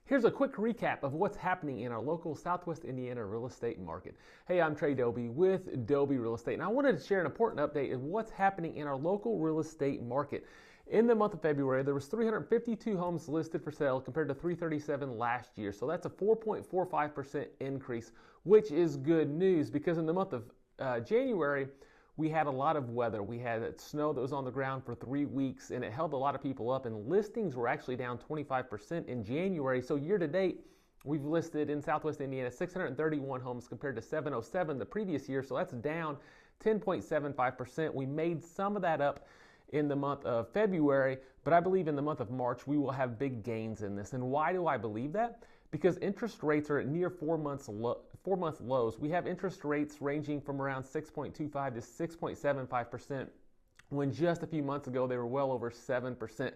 Here's a quick recap of what's happening in our local Southwest Indiana real estate market. Hey, I'm Trey Doby with Doby Real Estate, and I wanted to share an important update of what's happening in our local real estate market. In the month of February, there was 352 homes listed for sale compared to 337 last year. So that's a 4.45% increase, which is good news because in the month of January, we had a lot of weather. We had snow that was on the ground for 3 weeks and it held a lot of people up, and listings were actually down 25% in January. So year to date, we've listed in Southwest Indiana 631 homes compared to 707 the previous year. So that's down 10.75%. We made some of that up in the month of February, but I believe in the month of March we will have big gains in this. And why do I believe that? Because interest rates are at near 4 month lows. We have interest rates ranging from around 6.25 to 6.75%, when just a few months ago they were well over 7%.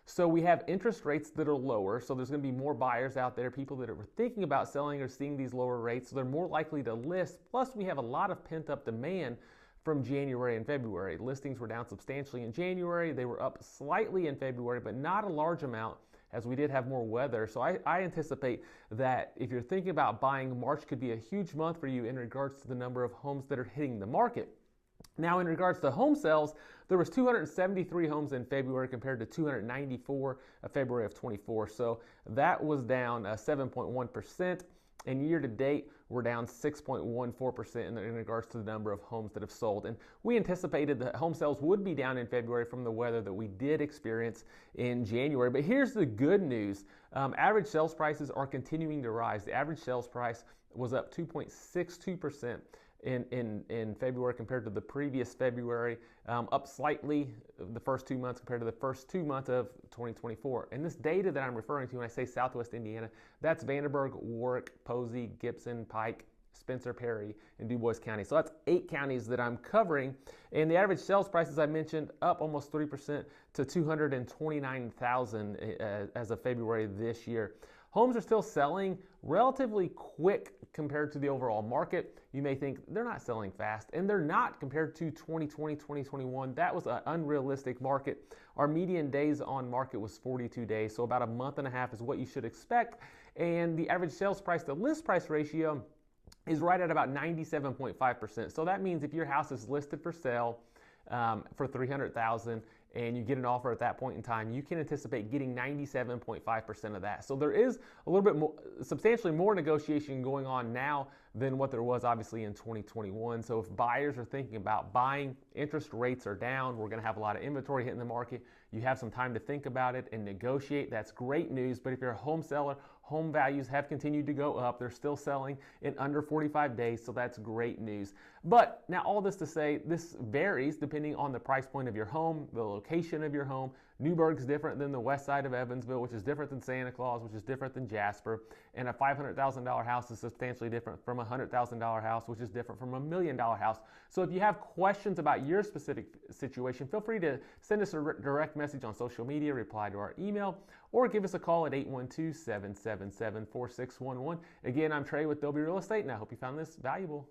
So we have interest rates that are lower, so there's going to be more buyers out there, people that are thinking about selling or seeing these lower rates, so they're more likely to list. Plus we have a lot of pent-up demand from January and February. Listings were down substantially in January. They were up slightly in February, but not a large amount as we did have more weather. So I anticipate that if you're thinking about buying, March could be a huge month for you in regards to the number of homes that are hitting the market. Now, in regards to home sales, there was 273 homes in February compared to 294 of February of 24. So that was down 7.1%. And year to date, we're down 6.14% in regards to the number of homes that have sold. And we anticipated that home sales would be down in February from the weather that we did experience in January. But here's the good news. Average sales prices are continuing to rise. The average sales price was up 2.62% in February compared to the previous February, up slightly the first 2 months compared to the first 2 months of 2024. And this data that I'm referring to when I say Southwest Indiana, that's Vanderburgh, Warwick, Posey, Gibson, Pike, Spencer, Perry, and Dubois County. So that's 8 counties that I'm covering. And the average sales price, as I mentioned, up almost 3% to $229,000 as of February this year. Homes are still selling relatively quick compared to the overall market. You may think they're not selling fast, and they're not compared to 2020, 2021. That was an unrealistic market. Our median days on market was 42 days, so about a month and a half is what you should expect. And the average sales price to list price ratio is right at about 97.5%. So that means if your house is listed for sale for $300,000 and you get an offer at that point in time, you can anticipate getting 97.5% of that. So there is a little bit more, substantially more negotiation going on now than what there was obviously in 2021. So if buyers are thinking about buying, interest rates are down, we're going to have a lot of inventory hitting the market, you have some time to think about it and negotiate. That's great news. But if you're a home seller, home values have continued to go up. They're still selling in under 45 days, so that's great news. But now all this to say, this varies depending on the price point of your home, the location of your home. Newburgh's different than the west side of Evansville, which is different than Santa Claus, which is different than Jasper. And a $500,000 house is substantially different from a $100,000 house, which is different from $1 million house. So if you have questions about your specific situation, feel free to send us a direct message on social media, reply to our email, or give us a call at 812-777-4611. Again, I'm Trey with Doby Real Estate, and I hope you found this valuable.